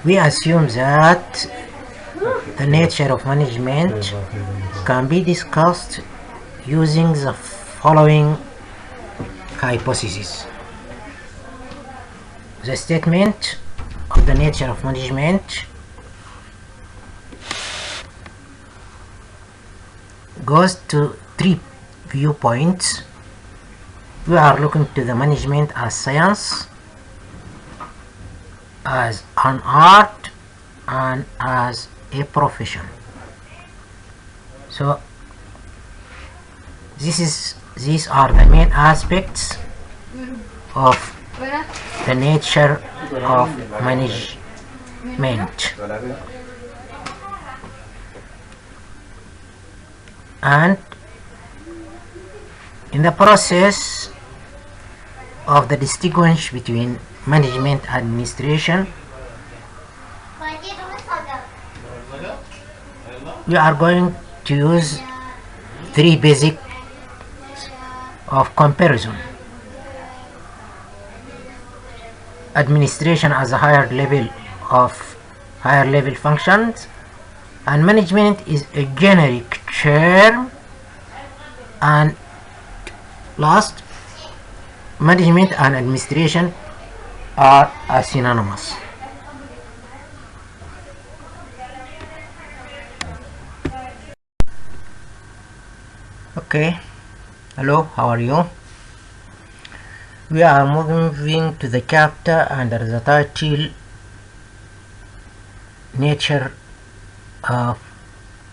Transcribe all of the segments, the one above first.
we assume that the nature of management can be discussed using the following hypothesis. The statement of the nature of management goes to three viewpoints. We are looking to the management as science, as an art, and as a profession. So these are the main aspects of the nature of management. And in the process of the distinguish between management and administration, we are going to use three basic of comparison. Administration as a higher level functions, and management is a generic term, and last, management and administration are synonymous. Okay, hello, how are you? We are moving to the chapter under the title Nature of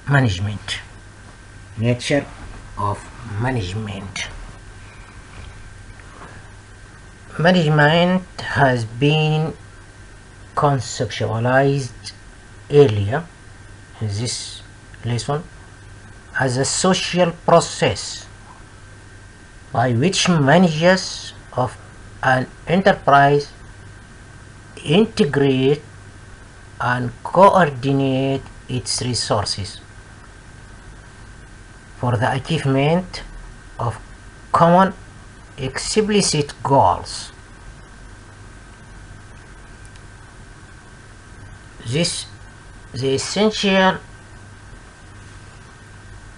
Management. Nature of Management. Management has been conceptualized earlier in this lesson as a social process by which managers of an enterprise integrate and coordinate its resources for the achievement of common explicit goals. This is the essential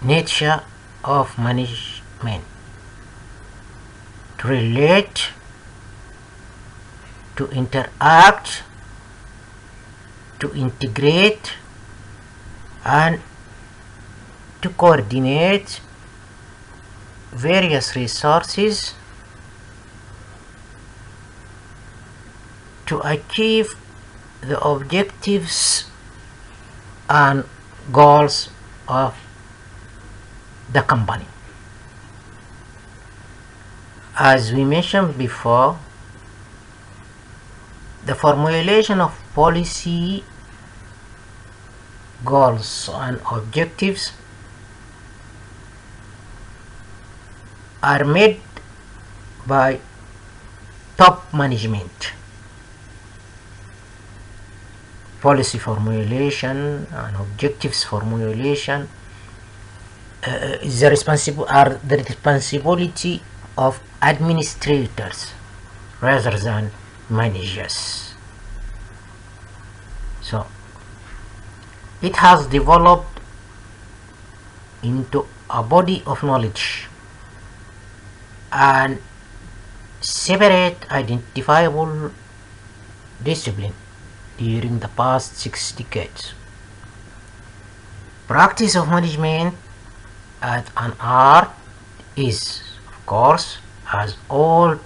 nature of management: to relate, to interact, to integrate, and to coordinate various resources to achieve the objectives and goals of the company. As we mentioned before, the formulation of policy, goals, and objectives are made by top management. Policy formulation and objectives formulation is the responsibility of administrators rather than managers. So it has developed into a body of knowledge and separate identifiable discipline during the past 6 decades. Practice of management as an art is, of course, as old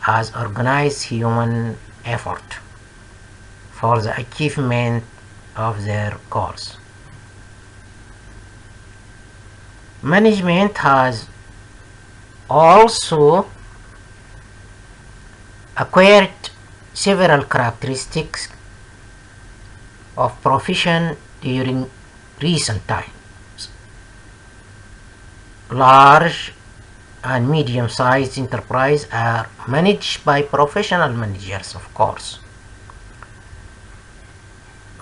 as organized human effort for the achievement of their goals. Management has also acquired several characteristics of profession during recent times. Large and medium-sized enterprises are managed by professional managers, of course.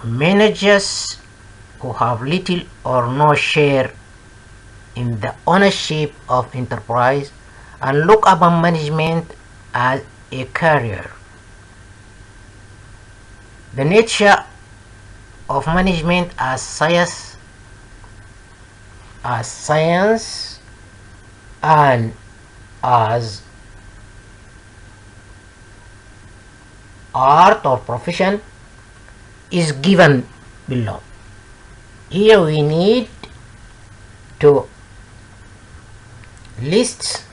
Managers who have little or no share in the ownership of enterprise and look upon management as a career. The nature of management as science and as art or profession is given below. Here we need to list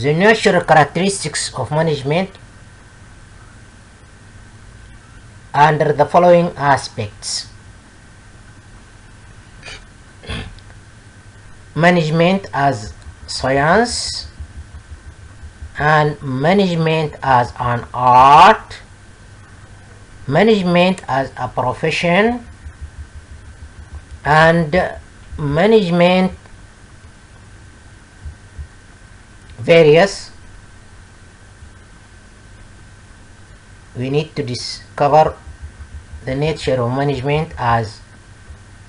the natural characteristics of management under the following aspects: management as science and management as an art, management as a profession, and management various. We need to discover the nature of management as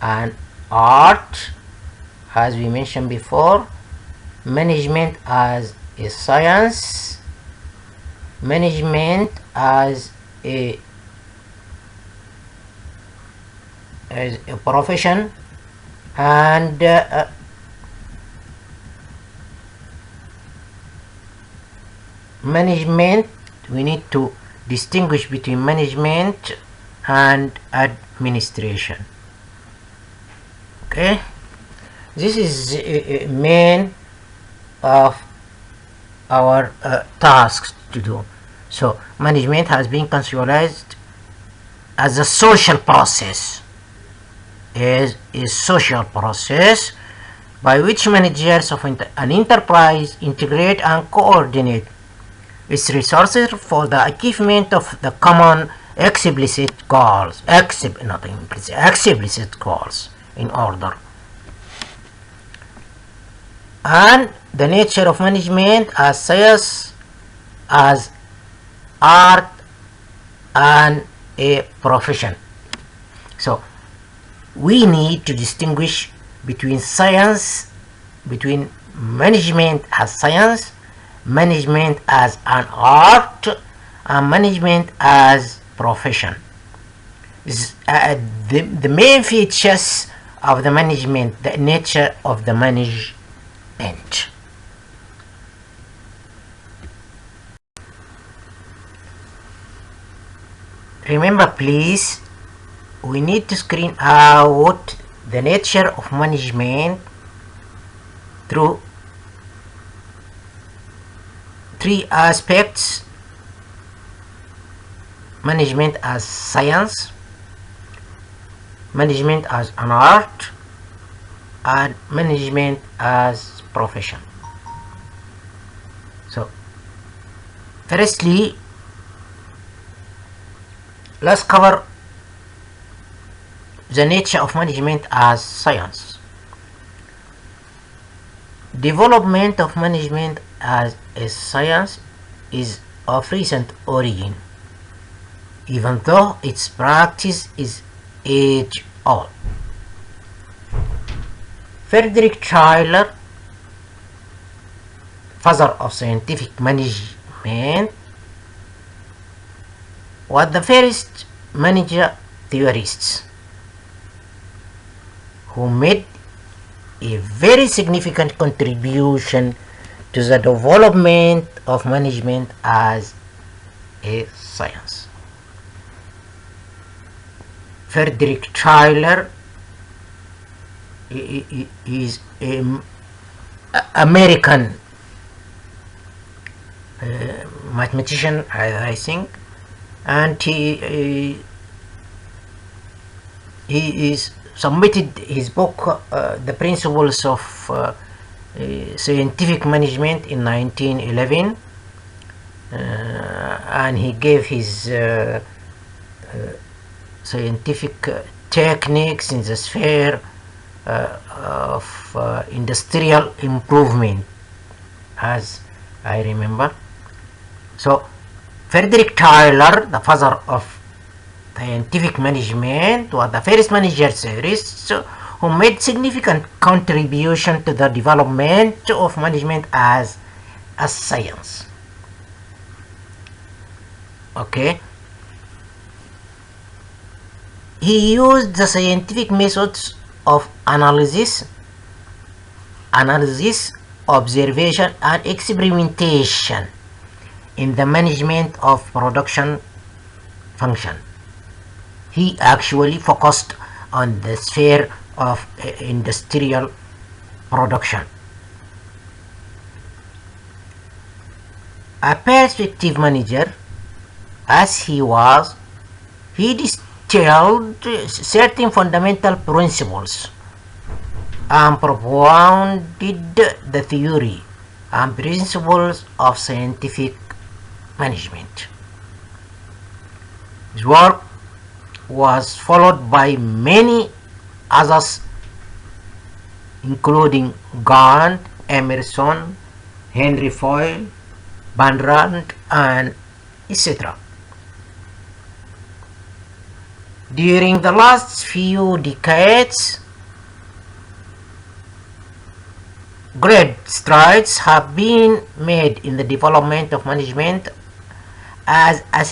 an art, as we mentioned before, management as a science, management as a profession, and management. We need to distinguish between management and administration. Okay, this is main of our tasks to do. So management has been conceptualized as a social process, is a social process by which managers of an enterprise integrate and coordinate its resources for the achievement of the common explicit goals, explicit goals in order. And the nature of management as science, as art, and a profession. So we need to distinguish between science, between management as science, management as an art, and management as profession. This, the main features of the management, the nature of the management. Remember please, we need to screen out the nature of management through three aspects: management as science, management as an art, and management as profession. So firstly, let's cover the nature of management as science. Development of management as a science is of recent origin, even though its practice is age-old. Frederick Schiller, father of scientific management, was the first manager theorist who made a very significant contribution to the development of management as a science. Frederick Schiller is an American mathematician, I think, and he is submitted his book The Principles of Scientific Management in 1911, and he gave his scientific techniques in the sphere of industrial improvement, as I remember. So Frederick Schiller, the father of scientific management, was the first manager theorist who made significant contribution to the development of management as as science. Okay, he used the scientific methods of analysis, observation, and experimentation in the management of production function. He actually focused on the sphere of industrial production. A perspective manager, as he was, he distilled certain fundamental principles and propounded the theory and principles of scientific management. His work was followed by many others, including Gant, Emerson, Henry Fayol, Van Rant, and etc. During the last few decades, great strides have been made in the development of management as a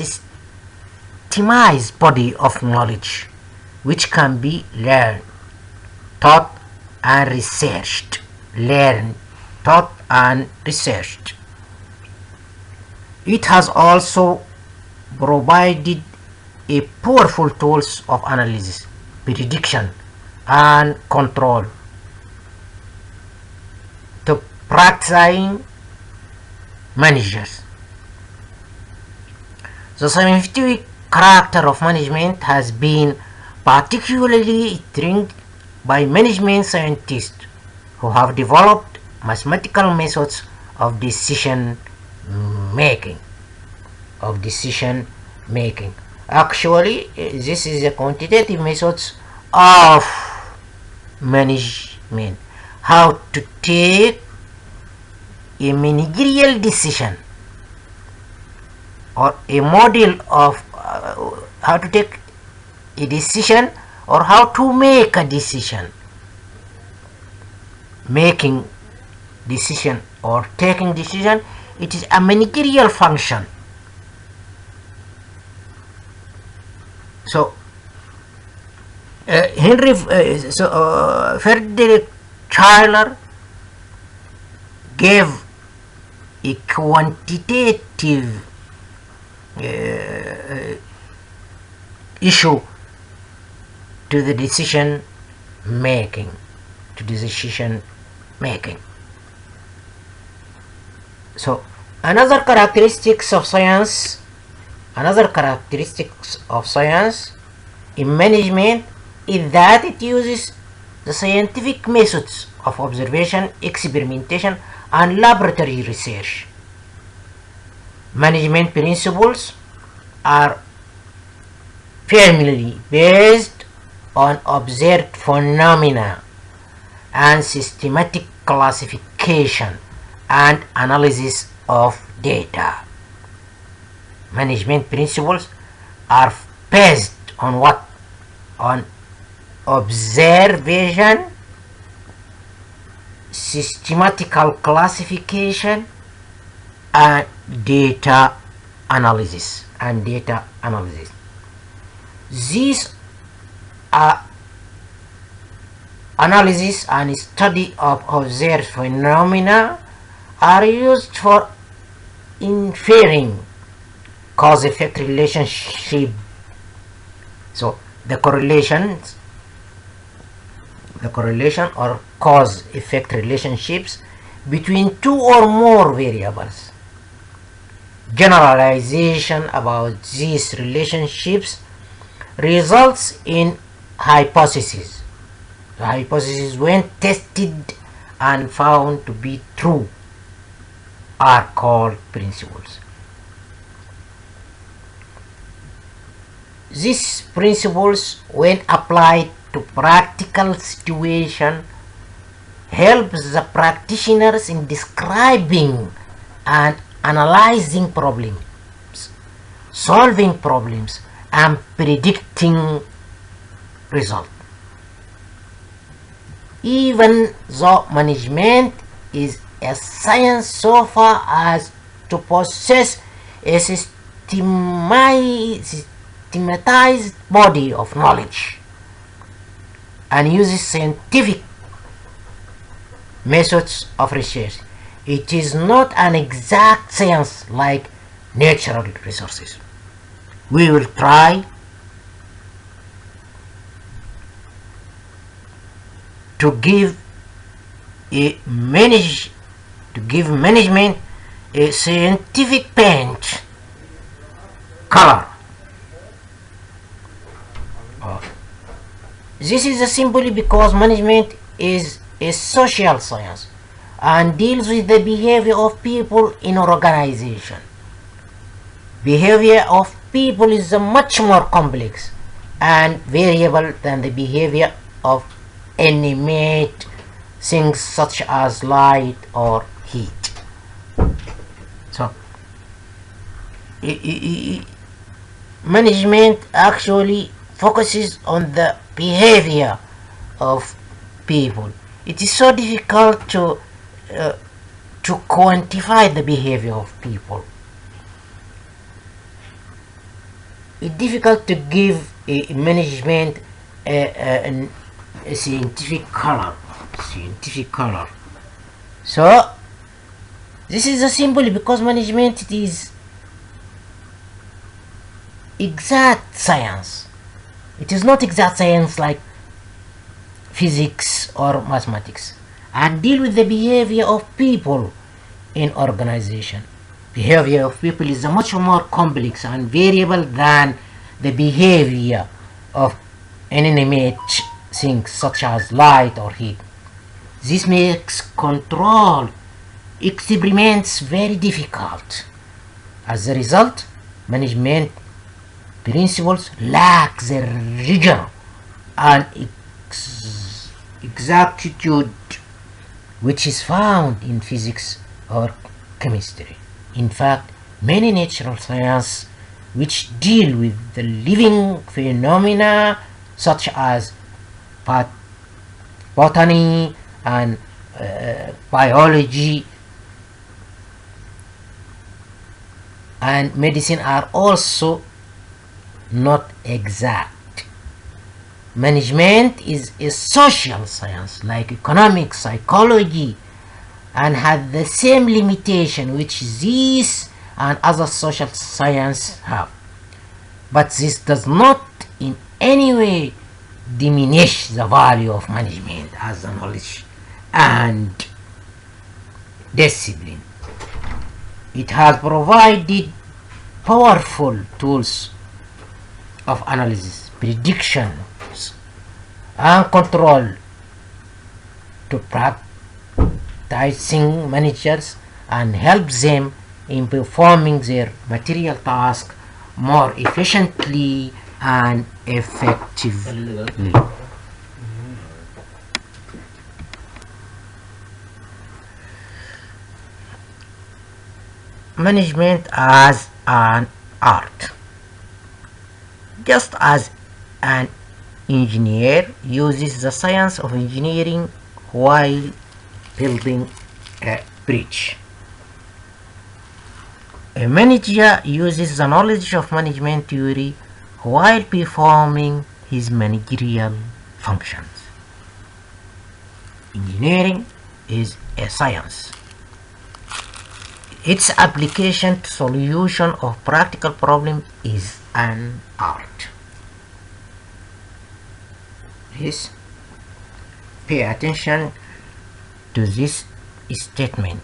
systemized body of knowledge which can be learned, taught, and researched. Learned, taught, and researched. It has also provided a powerful tools of analysis, prediction, and control to practicing managers. The scientific character of management has been particularly intrigued by management scientists who have developed mathematical methods of decision making. Actually, this is a quantitative methods of management. How to take a managerial decision, or a model of how to take a decision, or how to make a decision. Making decision or taking decision, it is a managerial function. So Frederick Schiller gave a quantitative issue to the decision making. So another characteristics of science in management is that it uses the scientific methods of observation, experimentation, and laboratory research. Management principles are firmly based on observed phenomena and systematic classification and analysis of data. Management principles are based on what? On observation, systematical classification, and data analysis. These analysis and study of observed phenomena are used for inferring cause-effect relationship. So the correlation or cause-effect relationships between two or more variables. Generalization about these relationships results in hypotheses. The hypotheses, when tested and found to be true, are called principles. These principles, when applied to practical situation, helps the practitioners in describing and analyzing problems, solving problems, and predicting results. Even though management is a science so far as to possess a systematized body of knowledge and uses scientific methods of research. It is not an exact science like natural resources. We will try to give management a scientific paint color. This is simply because management is a social science and deals with the behavior of people in an organization. Behavior of people is much more complex and variable than the behavior of animate things such as light or heat. So management actually focuses on the behavior of people. It is so difficult to quantify the behavior of people. It's difficult to give a management a scientific color. So this is simply because management is exact science. It is not exact science like physics or mathematics, and deal with the behavior of people in organization. Behavior of people is much more complex and variable than the behavior of inanimate things such as light or heat. This makes control experiments very difficult. As a result, management principles lack the rigor and exactitude which is found in physics or chemistry. In fact, many natural sciences which deal with the living phenomena such as botany and biology and medicine are also not exact. Management is a social science like economics, psychology, and has the same limitation which these and other social sciences have. But this does not in any way diminish the value of management as a knowledge and discipline. It has provided powerful tools of analysis, predictions, and control to practicing managers and help them in performing their material task more efficiently and effectively. Management as an art. Just as an engineer uses the science of engineering while building a bridge, a manager uses the knowledge of management theory while performing his managerial functions. Engineering is a science. Its application to solution of practical problem is an art. Please pay attention to this statement.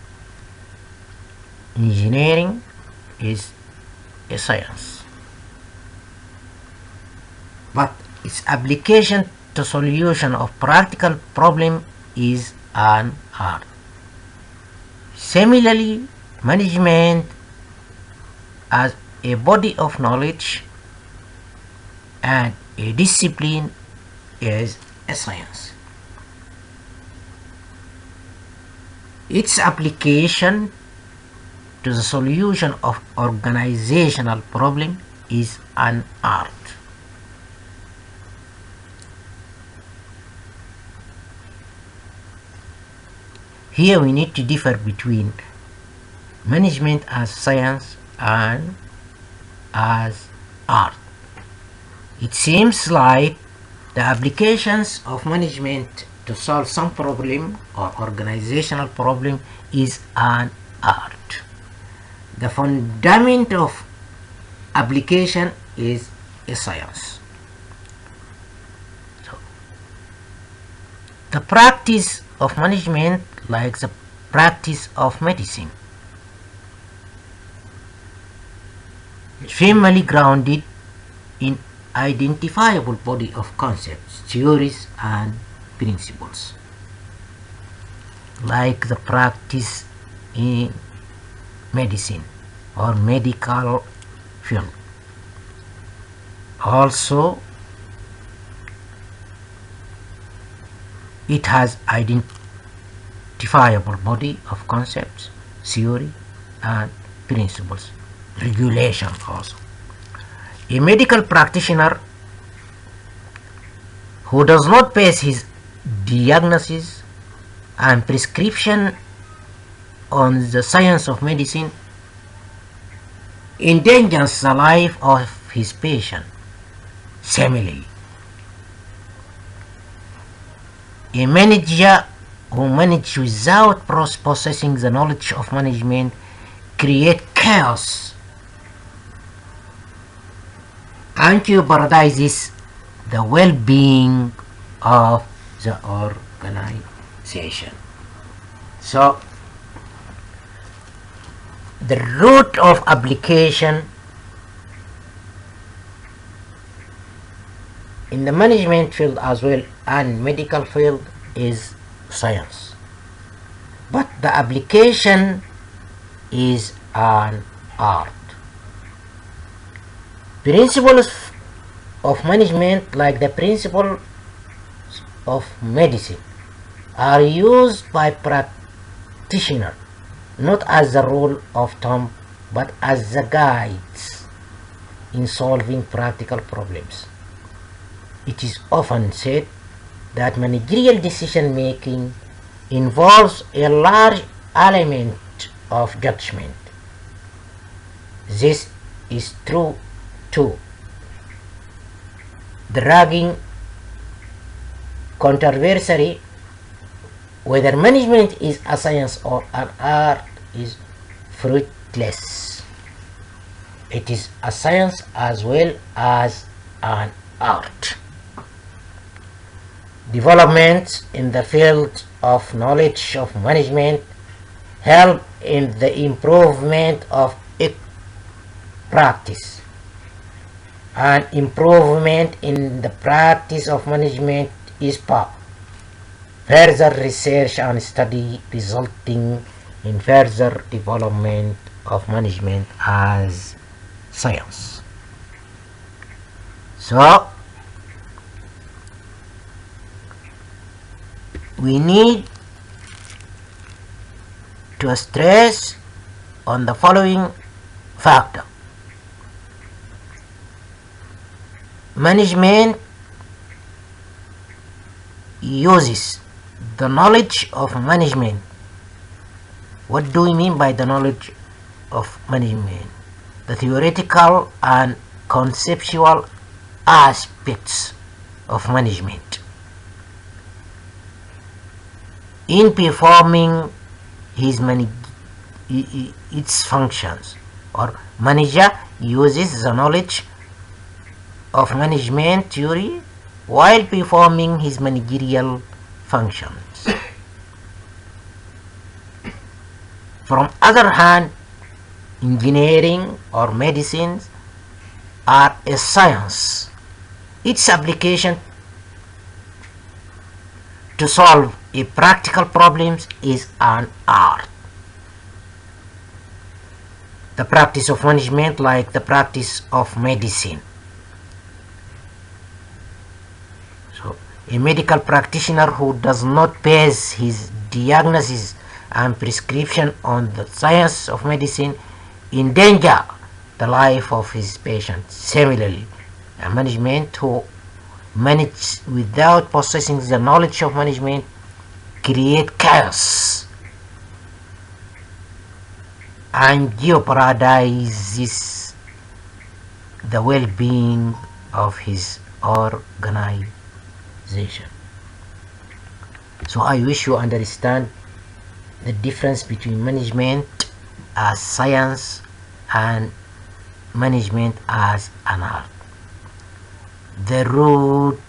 Engineering is a science, but its application to solution of practical problem is an art. Similarly, management as a body of knowledge and a discipline is a science. Its application to the solution of organizational problem is an art. Here we need to differ between management as science and as art. It seems like the applications of management to solve some problem or organizational problem is an art. The fundament of application is a science. So, the practice of management, like the practice of medicine, firmly grounded in identifiable body of concepts, theories, and principles, like the practice in medicine or medical field. Also, it has identifiable body of concepts, theory, and principles, regulation also. A medical practitioner who does not base his diagnosis and prescription on the science of medicine endangers the life of his patient. Similarly, a manager who manages without possessing the knowledge of management creates chaos and jeopardizes the well-being of the organization. So, the root of application in the management field as well and medical field is science, but the application is an art. Principles of management, like the principles of medicine, are used by practitioners not as the rule of thumb but as the guides in solving practical problems. It is often said that managerial decision making involves a large element of judgment. This is true too. The raging controversy whether management is a science or an art is fruitless. It is a science as well as an art. Developments in the field of knowledge of management help in the improvement of practice, and improvement in the practice of management is further research and study resulting in further development of management as science. So, we need to stress on the following factor. Management uses the knowledge of management. What do we mean by the knowledge of management? The theoretical and conceptual aspects of management in performing its functions, or manager uses the knowledge of management theory while performing his managerial functions. From other hand, engineering or medicines are a science. Its application to solve a practical problems is an art. The practice of management, like the practice of medicine. So, a medical practitioner who does not base his diagnosis and prescription on the science of medicine endanger the life of his patient. Similarly, a management who manages without possessing the knowledge of management create chaos and jeopardizes the well-being of his organization. So I wish you understand the difference between management as science and management as an art. The root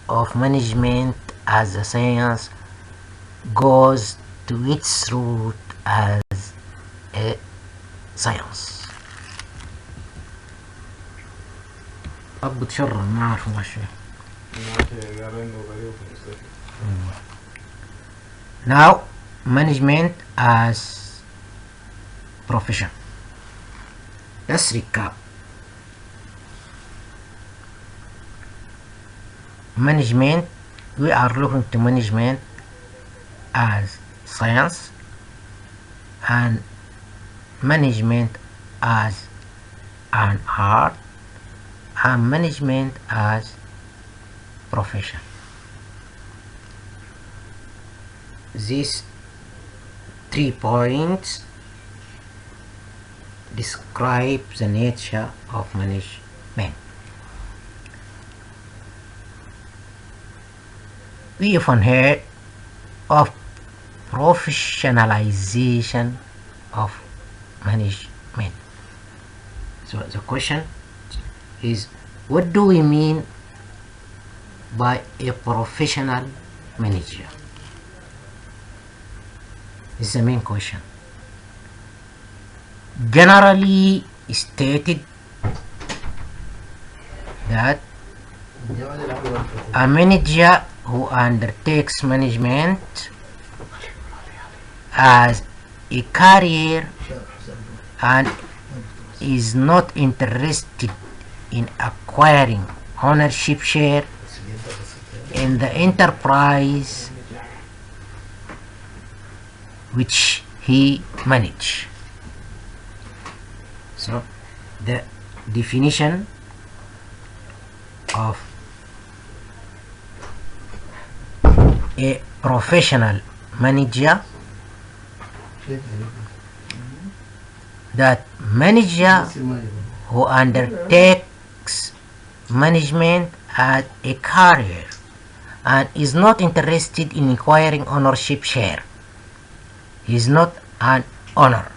of management as a science goes to its root as a science. أضبط شر ما أعرف ماشي. Now, management as profession. Let's recap. Management, we are looking to management as science and management as an art and management as profession. These 3 points describe the nature of management. We often hear of professionalization of management. So the question is, what do we mean by a professional manager? This is the main question. Generally stated that a manager who undertakes management as a career and is not interested in acquiring ownership share in the enterprise which he manages. So the definition of a professional manager, that manager who undertakes management as a career and is not interested in acquiring ownership share. He is not an owner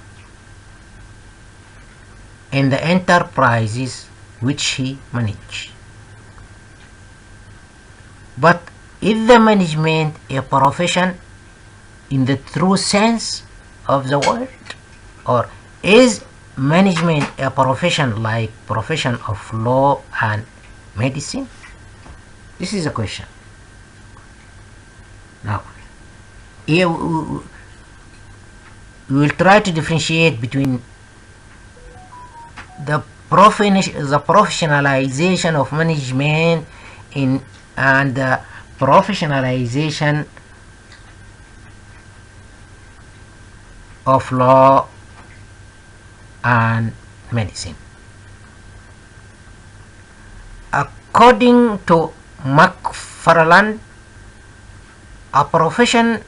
in the enterprises which he manages. But is the management a profession in the true sense of the word, or is management a profession like profession of law and medicine? This is a question. Now, here we will try to differentiate between the professionalization of management and the professionalization of law and medicine. According to McFarland, a profession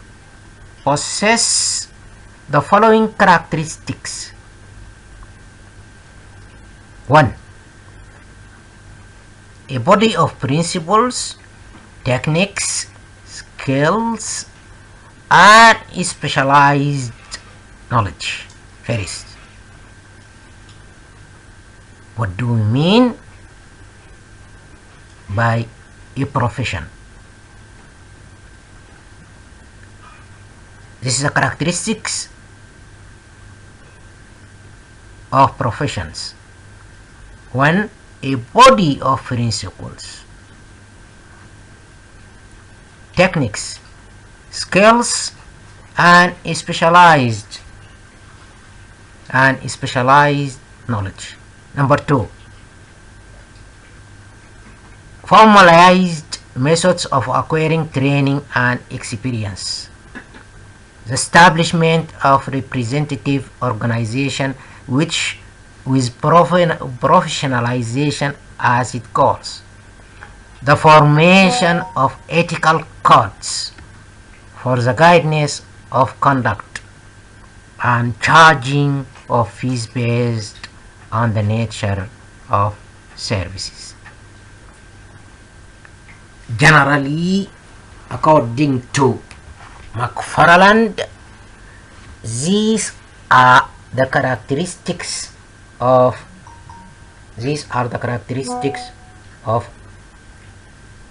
possesses the following characteristics. 1. A body of principles, techniques, skills, and specialized knowledge. First, what do we mean by a profession? This is the characteristics of professions. 1. A body of principles, techniques, skills, and specialized knowledge. Number 2, formalized methods of acquiring training and experience. The establishment of representative organization which with professionalization as it goes. The formation of ethical codes for the guidance of conduct and charging of fees based on the nature of services. Generally, according to McFarland, these are the characteristics of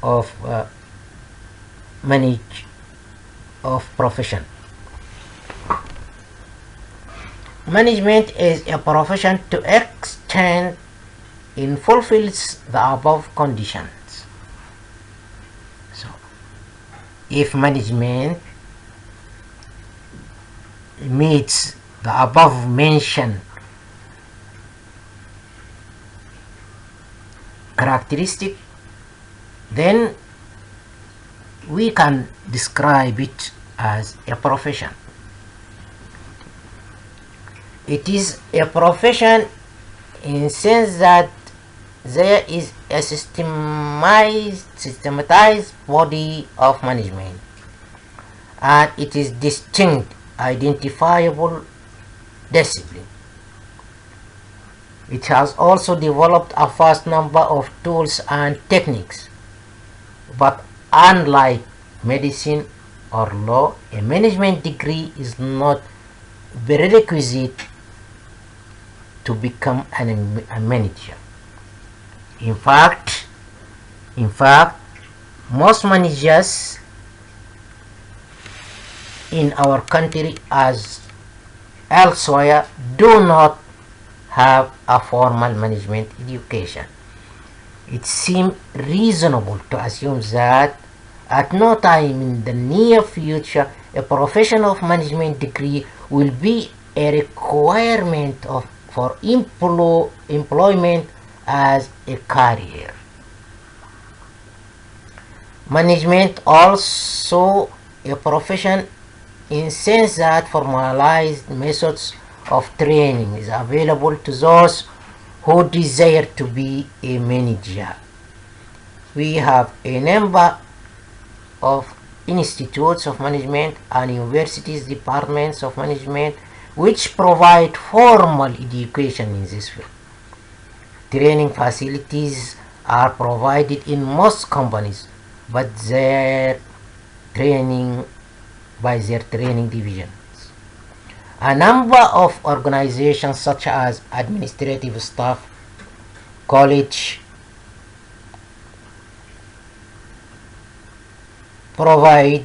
of manage of profession. Management is a profession to extent it fulfills the above conditions. So, if management meets the above mentioned characteristic, then we can describe it as a profession. It is a profession in the sense that there is a systematized body of management, and it is distinct, identifiable discipline. It has also developed a vast number of tools and techniques, but unlike medicine or law, a management degree is not prerequisite to become a manager. In fact, most managers in our country as elsewhere do not have a formal management education. It seems reasonable to assume that at no time in the near future a professional management degree will be a requirement for employment as a career. Management also a profession in sense that formalized methods of training is available to those who desire to be a manager. We have a number of institutes of management and universities departments of management which provide formal education in this field. Training facilities are provided in most companies, but by their training divisions. A number of organizations such as administrative staff, college, provide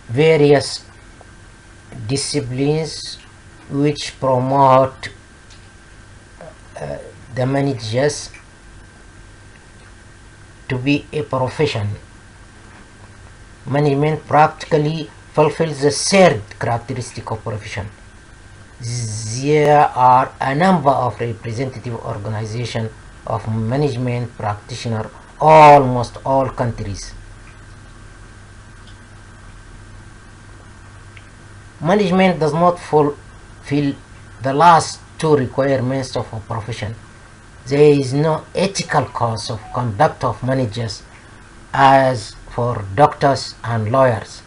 various disciplines which promote the managers to be a profession. Management practically fulfills the third characteristic of profession. There are a number of representative organizations of management practitioners almost all countries. Management does not fulfill the last two requirements of a profession. There is no ethical code of conduct of managers as for doctors and lawyers.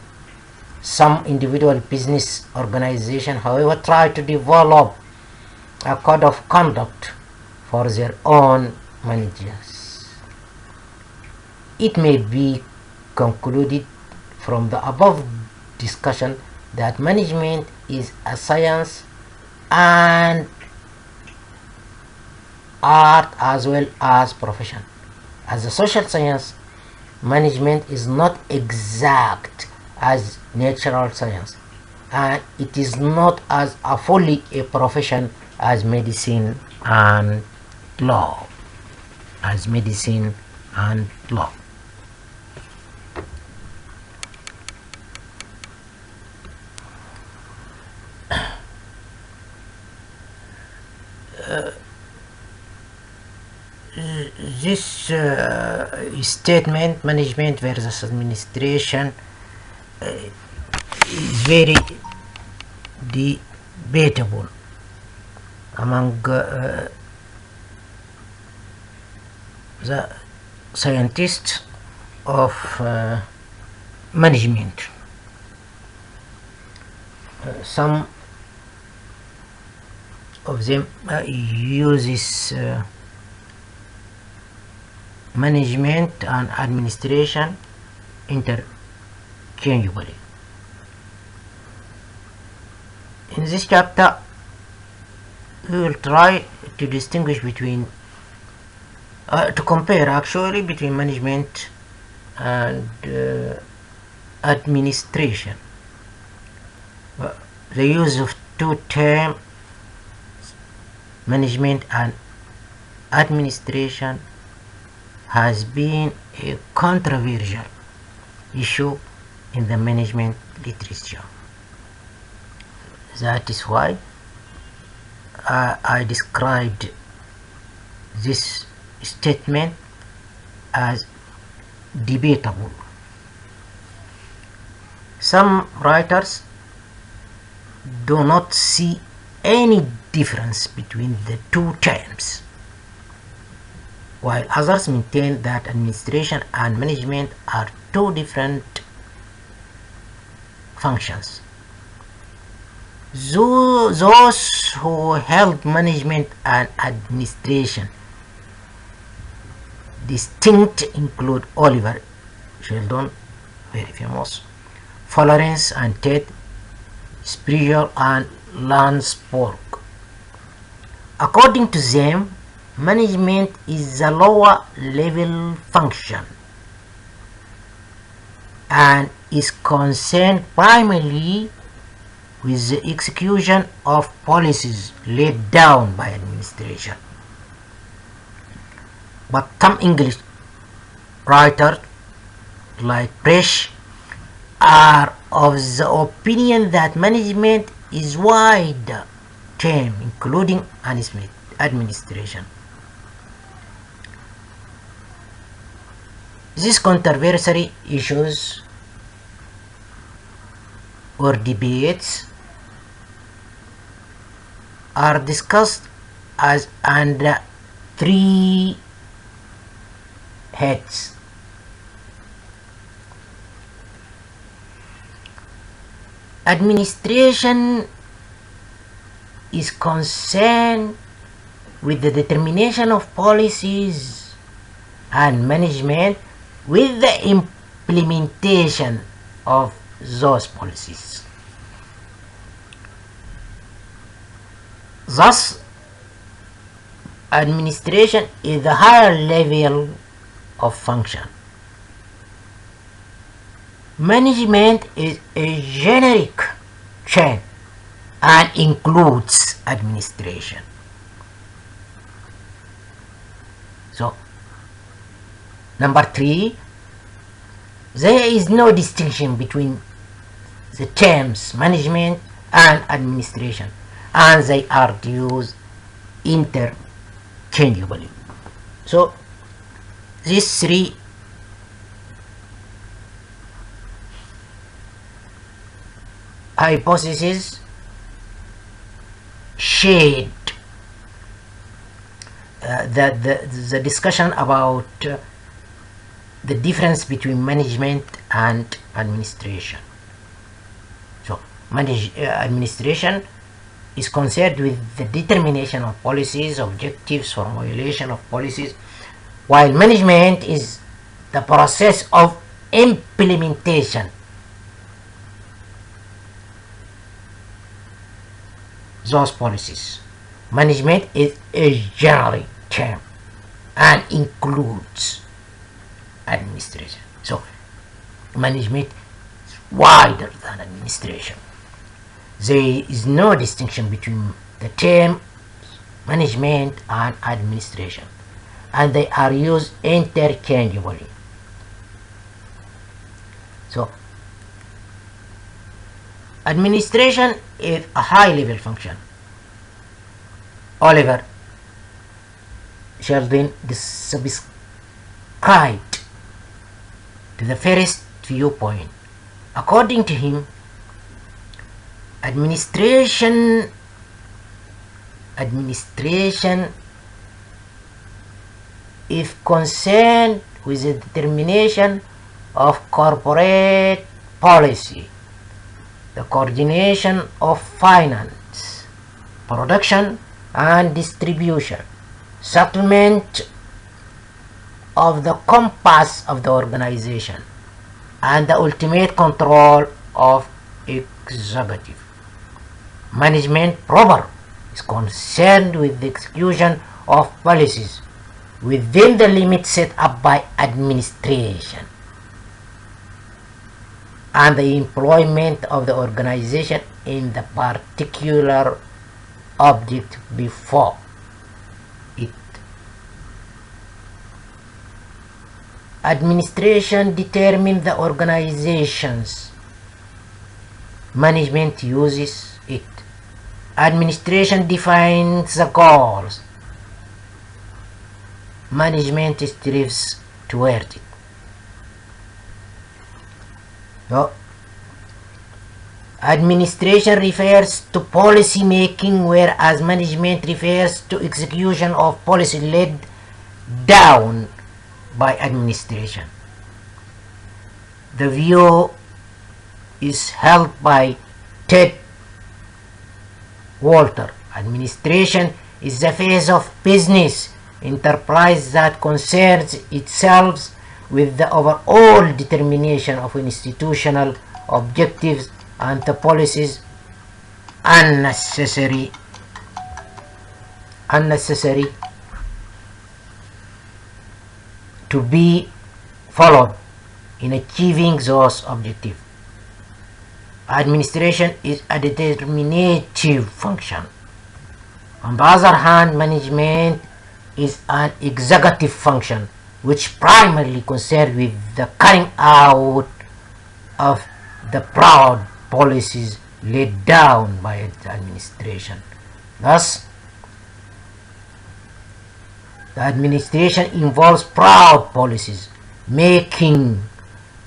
Some individual business organizations, however, try to develop a code of conduct for their own managers. It may be concluded from the above discussion that management is a science and art as well as profession. As a social science, management is not exact as natural science, and it is not as fully a profession as medicine and law. This statement, management versus administration, is very debatable among the scientists of management. Some of them uses management and administration interchangeably. In this chapter, we will try to distinguish between, to compare actually between management and administration. The use of two terms, management and administration, has been a controversial issue in the management literature. That is why I described this statement as debatable. Some writers do not see any difference between the two terms, while others maintain that administration and management are two different functions. Those who held management and administration distinct include Oliver Sheldon, very famous, Florence and Ted, Springer and Landsberg. According to them, management is a lower level function and is concerned primarily with the execution of policies laid down by administration. But some English writers like Presh are of the opinion that management is wide term, including administration. These controversial issues or debates are discussed as under three heads. Administration is concerned with the determination of policies and management with the implementation of those policies. Thus, administration is the higher level of function. Management is a generic term and includes administration. So, number 3, there is no distinction between the terms management and administration, and they are used interchangeably. So, these three hypotheses shade the discussion about the difference between management and administration. So, administration is concerned with the determination of policies, objectives, formulation of policies, while management is the process of implementation. Those policies. Management is a general term and includes administration. So, management is wider than administration. There is no distinction between the term management and administration, and they are used interchangeably. So, administration is a high level function. Oliver Sheldon subscribed to the first viewpoint. According to him, administration is concerned with the determination of corporate policy, the coordination of finance, production, and distribution, settlement of the compass of the organization, and the ultimate control of executive. Management proper is concerned with the execution of policies within the limits set up by administration and the employment of the organization in the particular object before it. Administration determines the organization's. Management uses it. Administration defines the goals. Management strives toward it. So, administration refers to policy making, whereas management refers to execution of policy laid down by administration. The view is held by Ted Walter. Administration is the phase of business enterprise that concerns itself with the overall determination of institutional objectives and the policies unnecessary to be followed in achieving those objectives. Administration is a determinative function. On the other hand, management is an executive function which primarily concerns with the carrying out of the broad policies laid down by the administration. Thus, the administration involves broad policies making,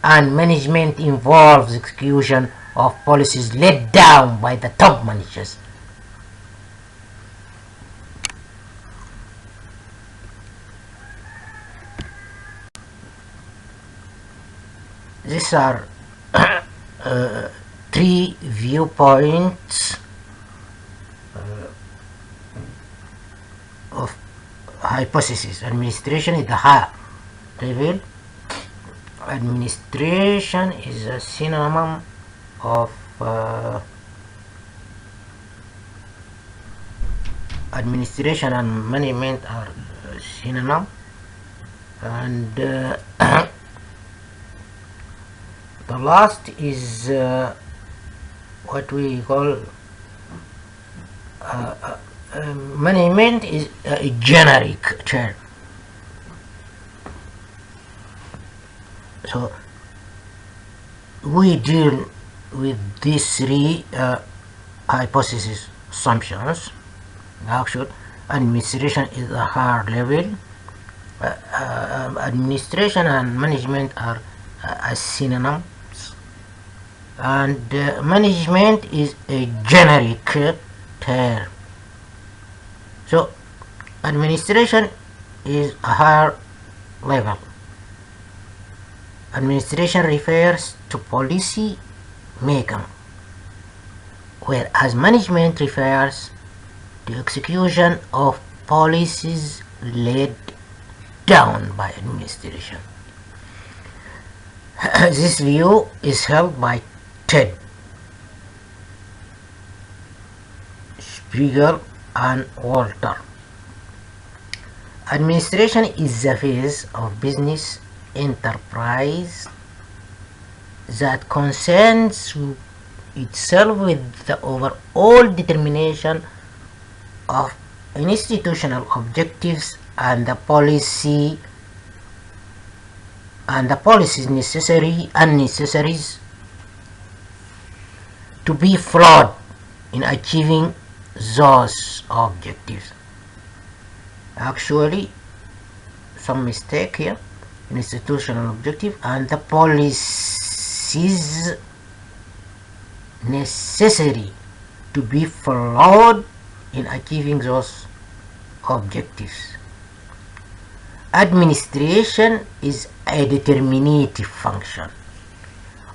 and management involves execution of policies laid down by the top managers. These are three viewpoints of hypothesis. Administration is the higher level. Administration is a synonym of administration and management are synonym, and the last is what we call management is a generic term. So we deal with these three hypothesis assumptions. Actually, administration is a higher level. Administration and management are synonyms, and management is a generic term. So administration is a higher level. Administration refers to policy making, whereas management refers to execution of policies laid down by administration. This view is held by Ted Spiegel and Walter. Administration is the phase of business enterprise that concerns itself with the overall determination of institutional objectives and the policies necessary and necessaries to be followed in achieving those objectives. Actually, some mistake here. Institutional objective and the policies necessary to be followed in achieving those objectives. Administration is a determinative function.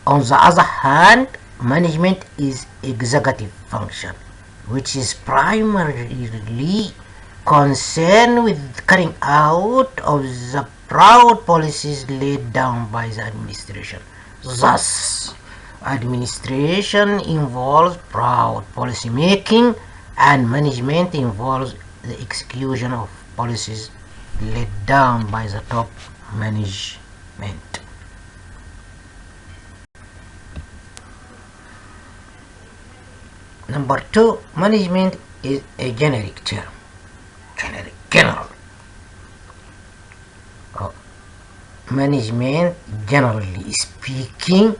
On the other hand, management is executive function which is primarily concerned with carrying out of the broad policies laid down by the administration. Thus, administration involves broad policy making, and management involves the execution of policies laid down by the top management. Number two, management is a generic term. General. Management, generally speaking.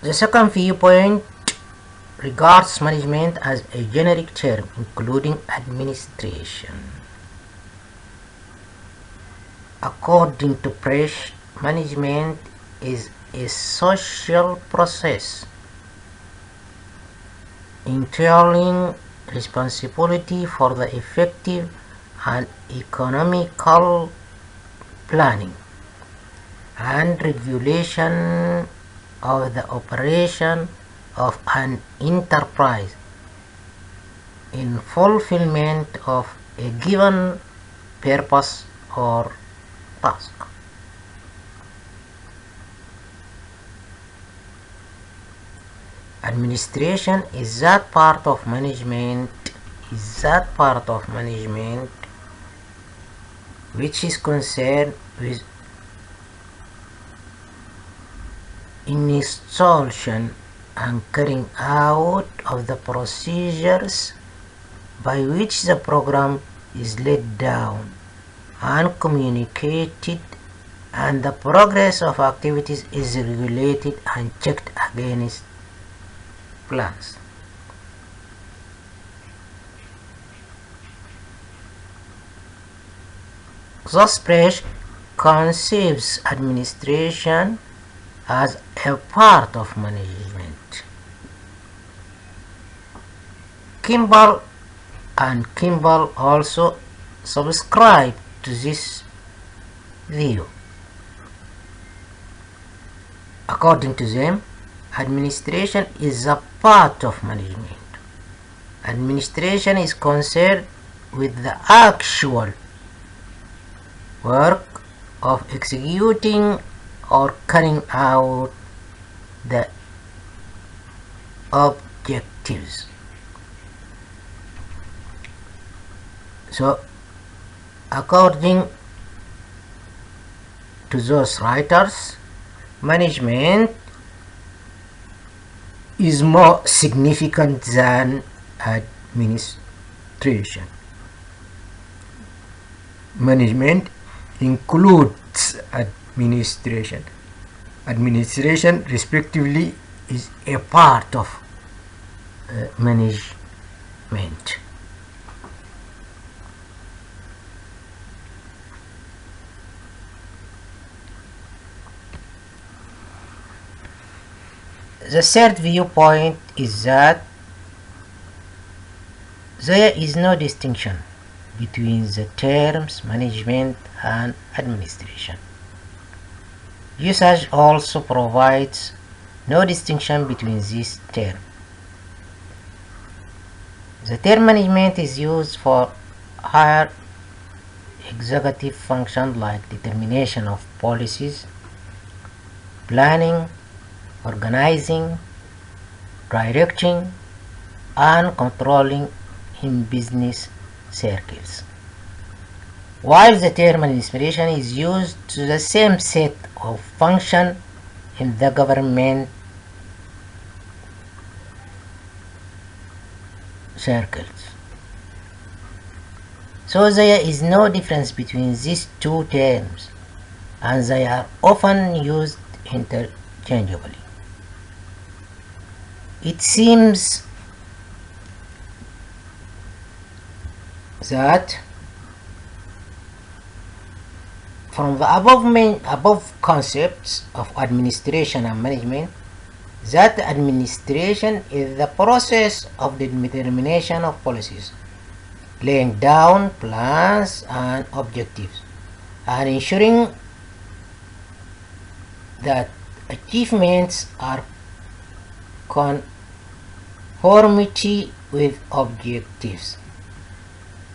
The second viewpoint regards management as a generic term, including administration. According to Presch, management is a social process entailing responsibility for the effective and economical planning and regulation of the operation of an enterprise in fulfillment of a given purpose or task. Administration is that part of management which is concerned with installation and carrying out of the procedures by which the program is laid down and communicated, and the progress of activities is regulated and checked against plans. Thus, Presch conceives administration as a part of management. Kimball also subscribe to this view. According to them, administration is a part of management. Administration is concerned with the actual work of executing or carrying out the objectives. So, according to those writers, management is more significant than administration. Management includes administration. Administration, respectively, is a part of management. The third viewpoint is that there is no distinction between the terms management and administration. Usage also provides no distinction between these terms. The term management is used for higher executive functions like determination of policies, planning, organizing, directing, and controlling in business circles, while the term administration is used to the same set of functions in the government circles. So there is no difference between these two terms, and they are often used interchangeably. It seems that from the above concepts of administration and management, that administration is the process of the determination of policies, laying down plans and objectives, and ensuring that achievements are conformity with objectives.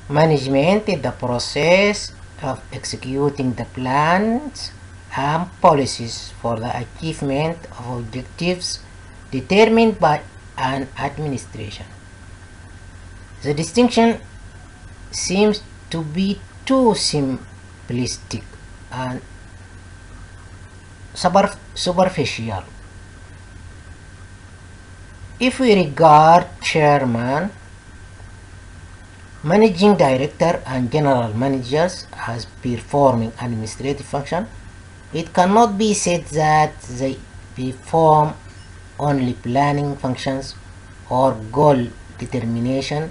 Management is the process of executing the plans and policies for the achievement of objectives determined by an administration. The distinction seems to be too simplistic and superficial. If we regard chairman, managing director and general managers as performing administrative function, it cannot be said that they perform only planning functions or goal determination,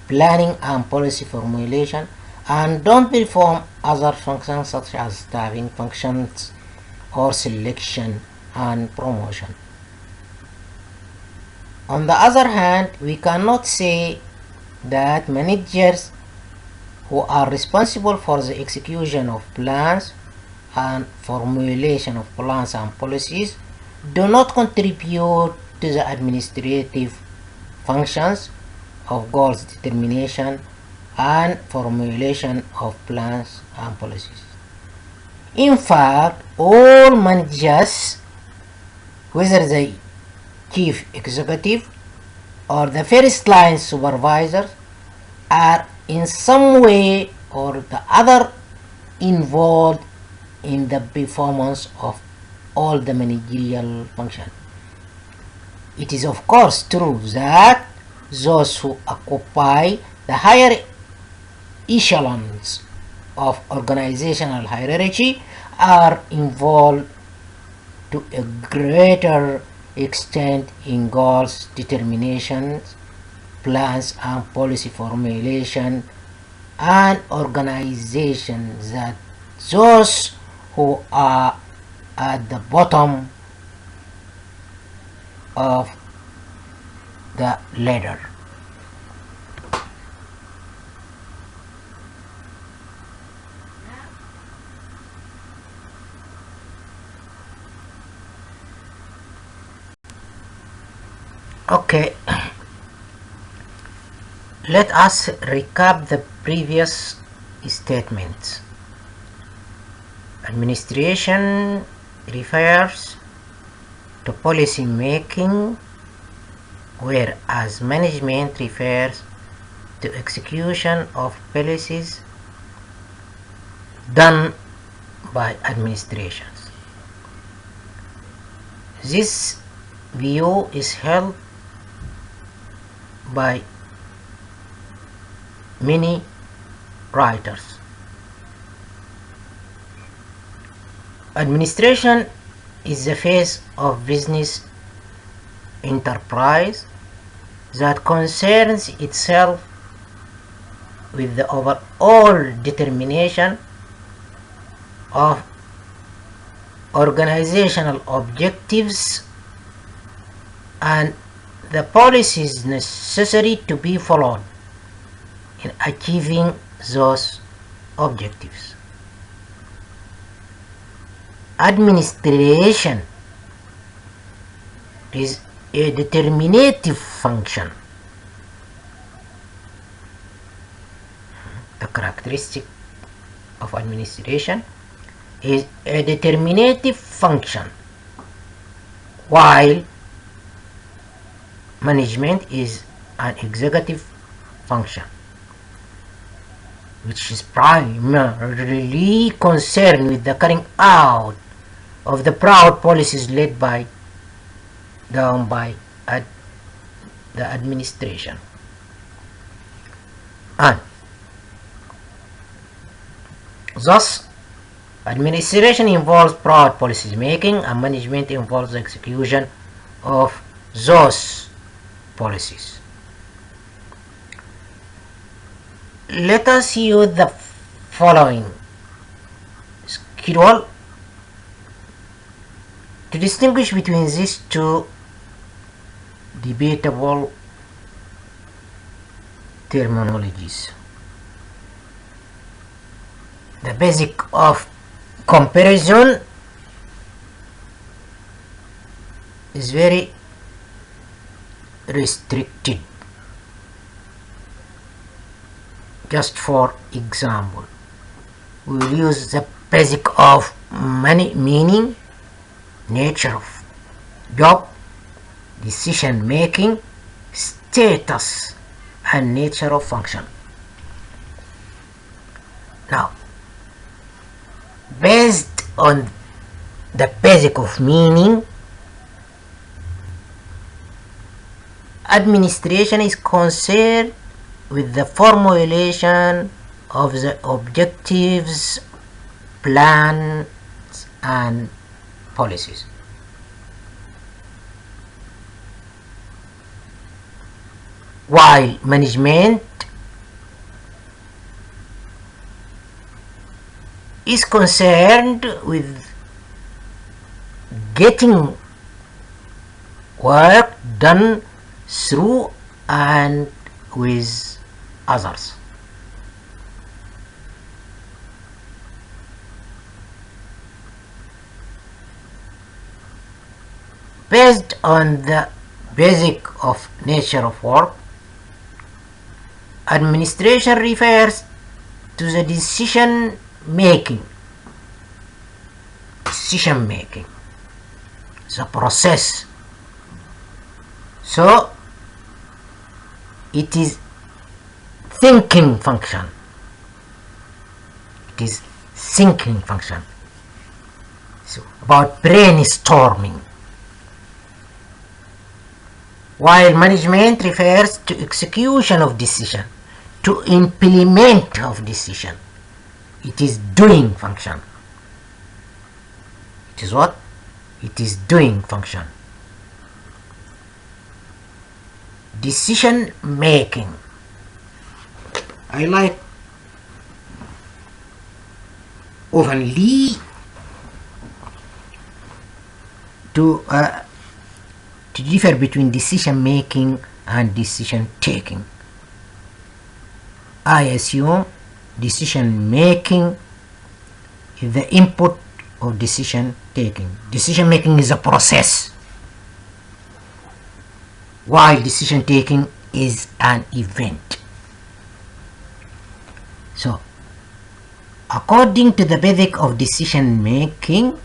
planning and policy formulation, and don't perform other functions such as staffing functions or selection and promotion. On the other hand, we cannot say that managers who are responsible for the execution of plans and formulation of plans and policies do not contribute to the administrative functions of goals determination and formulation of plans and policies. In fact, all managers, whether the chief executive or the first line supervisors, are in some way or the other involved in the performance of all the managerial functions. It is of course true that those who occupy the higher echelons of organizational hierarchy are involved to a greater extent in goals determinations, plans and policy formulation and organization than those who are at the bottom of the ladder. Okay, let us recap the previous statements. Administration refers to policy making, whereas management refers to execution of policies done by administrations. This view is held by many writers. Administration is the face of business enterprise that concerns itself with the overall determination of organizational objectives and the policies necessary to be followed in achieving those objectives. Administration is a determinative function. The characteristic of administration is a determinative function, while management is an executive function, which is primarily concerned with the carrying out of the broad policies laid down by the administration. And thus, administration involves broad policy making and management involves the execution of those policies. Let us use the following schedule to distinguish between these two debatable terminologies. The basic of comparison is very restricted. Just for example, we will use the basic of meaning, nature of job, decision making, status, and nature of function. Now, based on the basic of meaning, administration is concerned with the formulation of the objectives, plans, and policies. While management is concerned with getting work done through and with others. Based on the basic of nature of work, administration refers to the decision making, the process. So it is thinking function. So about brainstorming. While management refers to execution of decision, to implement of decision. It is doing function. It is what? It is doing function. Decision making. I like oftenly to differ between decision making and decision taking. I assume decision making is the input of decision taking. Decision making is a process, while decision taking is an event. So, according to the basic of decision making,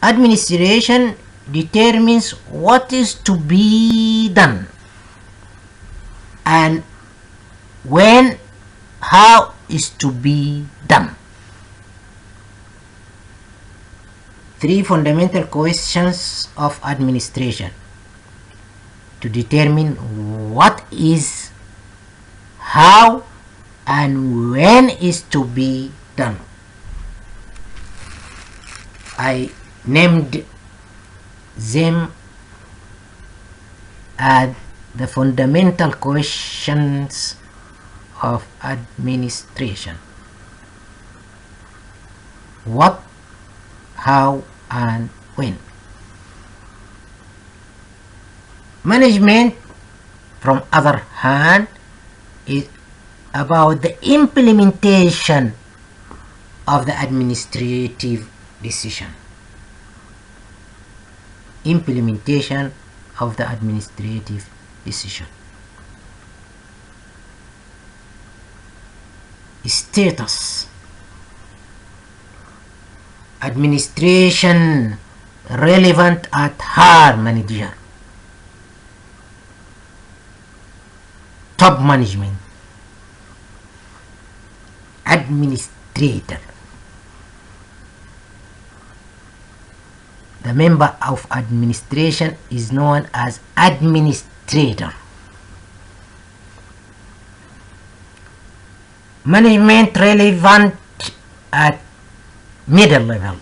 administration determines what is to be done and when, how is to be done. Three fundamental questions of administration to determine what is, how, and when is to be done. I named them as the fundamental questions of administration: what, how, and when. Management, from other hand, is about the implementation of the administrative decision. Implementation of the administrative decision. Status. Administration relevant at higher manager. Top management. Administrator. The member of administration is known as administrator. Management relevant at middle level.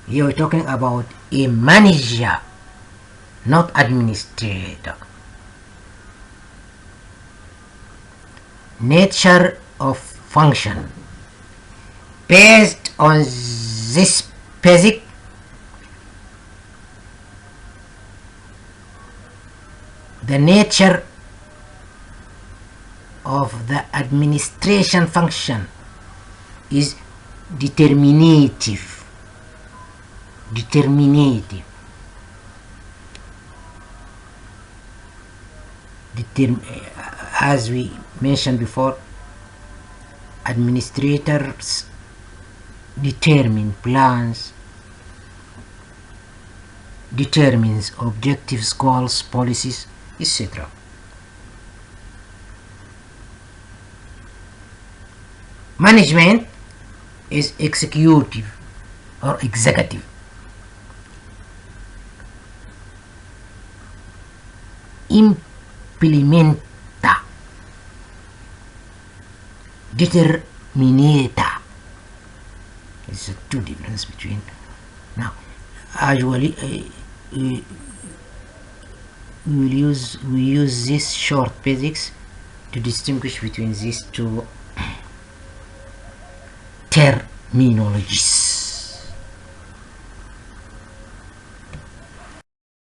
Here we're talking about a manager, not administrator. Nature of function. Based on this basic, the nature of the administration function is determinative, determinative, as we mentioned before, administrators determine plans, determines objectives, goals, policies, etc. Management is executive or executive. Implementa, determinata. There's two difference between. Now, usually we use this short basics to distinguish between these two terminologies.